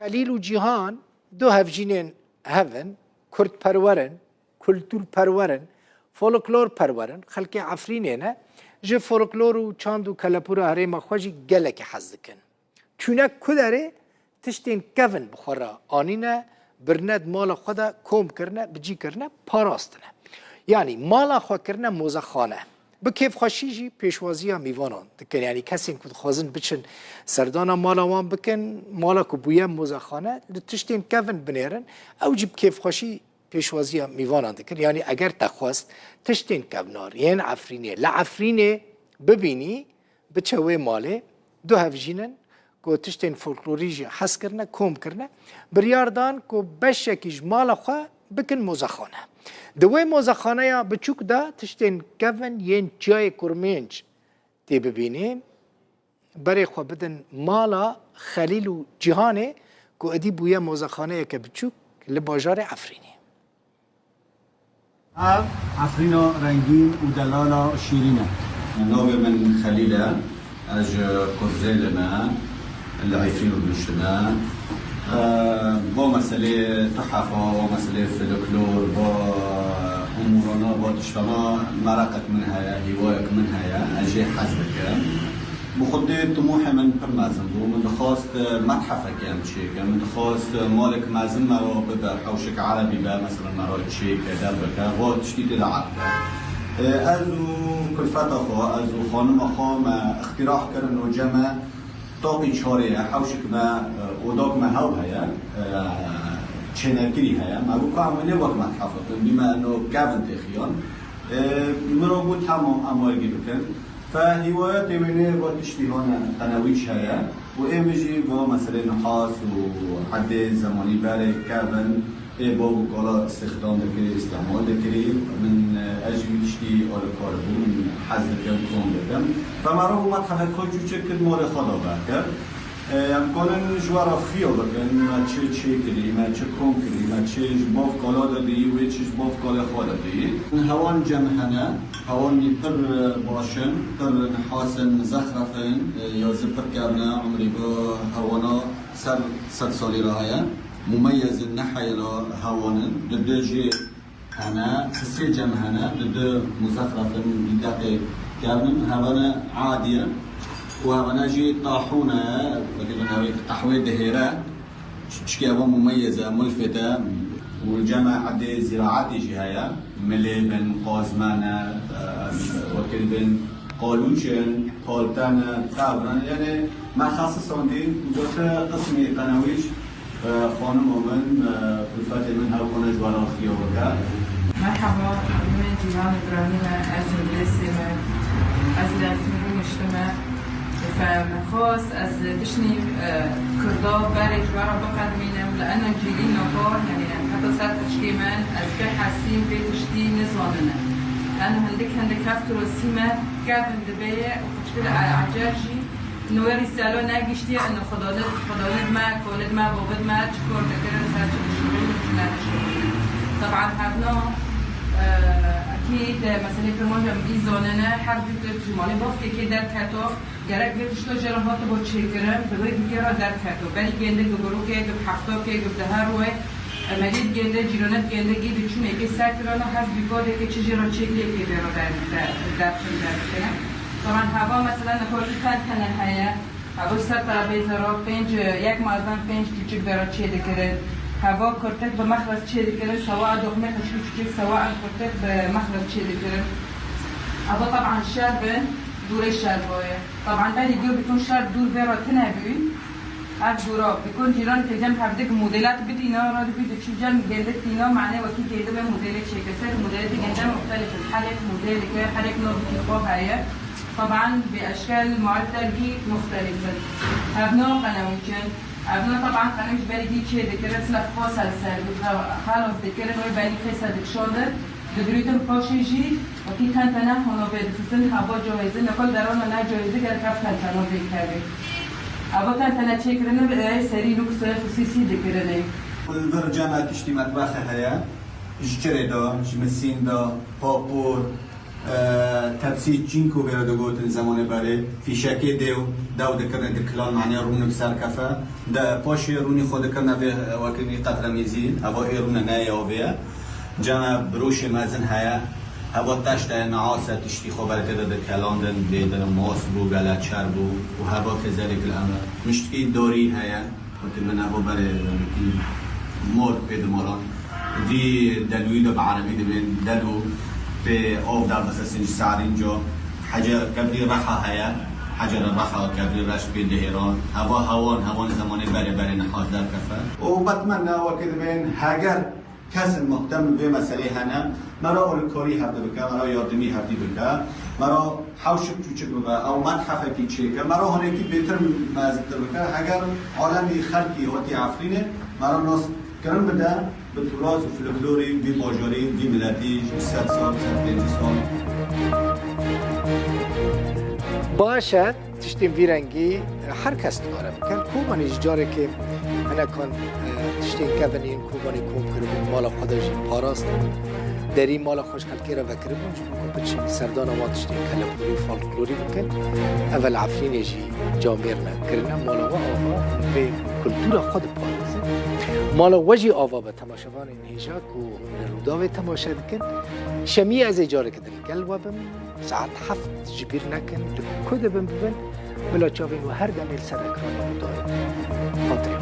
خلیل و جیهان دو هفجینین هفن، کرد پرورن، کلتور پرورن، فولکلور پرورن، خلق عفرینه نه، جه فولکلور و چاند و کلپور هره مخواجی گلک حز دکن. چونه کداره تشتین کفن بخورا آنینه برند مال خدا کوم کرنه بجی کرنه پاراستنه. یعنی مال خود کرنه موزخانه. به کیف خوشیجی پیشوازی ها میوانان دکن. یعنی کسی که خوازن بچن سردانا مالا وان بکن مالا که بویه موزخانه تشتین کفن بنیرن او جب کیف خوشی پیشوازی ها میوانان دکن. یعنی اگر تخواست تشتین کفنار یعنی عفرینه لعفرینه ببینی بچوه ماله دو هفجینن که تشتین فولکلوریجی حس کرنه کوم کرنه بریاردان که بشکیش مالا خواه بکن موزخانه. دوی موزخانه یا بچوک دا تشتین کفن ین جای کرمینج تی ببینیم برای خواه بدن مالا خلیل و جهانه که ادی بویا موزخانه که بچوک لباجار عفرینی عفرینا رنگین و دلالا شیرینه. نوع من خليلة أج كوزيل ما العفرين وبنشتما با مسألة تحفة ومسألة فلكلور با أمورنا با تشتما مرقت منها هوايك منها أجي حزبك بخد طموحي من برمازن بو من دخواست متحفة كام شيء من دخواست مالك مازن مرا ببا حوشك عربي با مثلا مرا شيء كدربك و تشتيت العربة ازو کلفتا خواه ازو خانم خواه ما اختراح کردن و جمع طاقی چاره حوشک ما وداک ما هاو هیا چنکری هیا ما بو که عمله وقت متحفظ بما انو کافن تخیان مرا بود تمام اموالگی بکن فهوايات منه و تشبیهان قنویچ هیا و ایمجی و مثلا نحاس و حد زمانی برای کافن باب کالا استخدام دکری استعمال دکری من اجویشتی آل کاربو من حزم کم کن بدم فمرا بو متحفظ خود جو چه کد مال خدا برکر امکانن جوارا خیا بکن ما چه کری ما چه کن کری ما چه باف کالا دادی و چه باف کالا خدا دادی هوان جمهنه هوانی پر باشن پر نحاسن زخرفن یا زپر کردن عمری با هوانا صد سالی راهیه مميز النحية هوانا لدجي أنا حسي جمهنا لد مزخرفا لدقي كامل هوانا عادية وهوانا جي طاحونة وكذا طاحوية دهيرة شكي أبا مميزة ملفتة والجمع عدي زراعاتي جهاية مليبن قازمانا وكذا قالوشن قالتانا تابران يعني ما خاصة دي دوتا قسمي قنويش خانم من بالفتح من هاوكونا جوانا خيوبكا مرحبا من جيران إبراهيم أجل لسمة أزل في المجتمع فمخاص از تشني كردا بري جوارا بقدمينم لأن جيلين نقار يعني حتى صار تشكي من از بحسين في تشتي نظامنا لأنه هندك هفتر وسيمة قابل دبيع وتشكيل عجاجي نوری سالو نگیشتی انو خداوند ما کولد ما بابد ما چکار دکره سر چکشوری نشوری طبعا هبنا اكيد مثلا كمان جنبي زاننا حرب جمالي بافت که در کتو گرک ویشتو جراحات با چکرم بگوی دیگرا در کتو ولی گنده گبرو که دو هفته که دو ده روی عملیات گنده جیرانت گنده گی بچونه که سرکرانا حرب بیگاده که چه جرا چکلی که برا در کنه طبعا هوا مثلا نکاری تنه هیا هوا سر ترابیزه را یک مازن 5 چیچک برای چه دکره هوا کرتک به مخرج چه دکره سواء دخمه خشکی چیچک سواء کرتک به مخرج چه دکره هوا طبعا شرب دوره شربایه طبعا بعد دیگه بتون شرب دور برا تنبی از دورا بکن جیران که جمع هفته مدلات بد اینا را بده چی جمع گندت اینا معنی وقتی گنده به مدل چه کسر مدلات گنده مختلف الحالات مدل که حالات نوع کتاب هیا طبعا باشكال معدل مختلفه ابناء قنويجن ابناء طبعا قنويج بلدي چه ذكرت سلف فاصل سر خلاص ذكر نوع بني فساد شاده بدريتم پاشيجي وكي كان تنه هنا بدفن هوا جایزه نقل درون نه جایزه گر کف کن تنه ذكره ابا كان تنه چكرنه به سری لوکس خصوصي ذكرنه البر جامعه تشتي مطبخ هيا جكره دا جمسين دا پاپور تبسیط جینکو بیاد گوتن زمان بره فیشکی دو دکرن دکلان معنی رونک سر کفه ده پاشی رونی خود کرنه به وکنی قطر میزین اوا ایرون نه آبیه جمع بروش مزن هیا هوا تشت نعاسه تشتی خبرت ده کلاندن دیدن ماس بو گلت چر بو و هوا کذالک الامر مشتکی داری هیا وقتی من هوا بره مرد بید مالان دی دلوی دو بعربی دبین دلو به آب در مثل سنج سعر اینجا حجر کبری رحا هیا حجر رحا کبری رش بید ایران هوان زمانی بره نحاز در کفه و بتمنى وكذا بين هاجر کس مهتم به مسئله هنم مرا اولکاری هفته بکه مرا یادمی هفته بکه مرا حوشک چوچک بکه او متحفه کی چیکه مرا هنگی بهتر مزدتر بکه اگر عالمی خلقی هاتی عفرینه مرا ناس کرن بده به تراث و فلکلوری بی باجاری بی ملتی 100 سال 150 سال باشه تشتیم ویرنگی هر کس داره بکن کومانی جاره که انا کن تشتین کدنین کومانی کوم کربون مالا خودش پاراست دری مالا خوش خلکی را وکربون چون که بچین سردان ما تشتین کلپوری فالکلوری بکن اول عفرین جی جامیر نکرنه مالا و آوا به کلتور خود پارازه مالا وجی آوا به تماشاوان نیجاک و روداوی تماشا دکن شمی از اجاره کدن گل و بم ساعت 7 جبیر نکن کد بم ببن بلا چاوین و هر دمیل سر اکرانی داره خاطری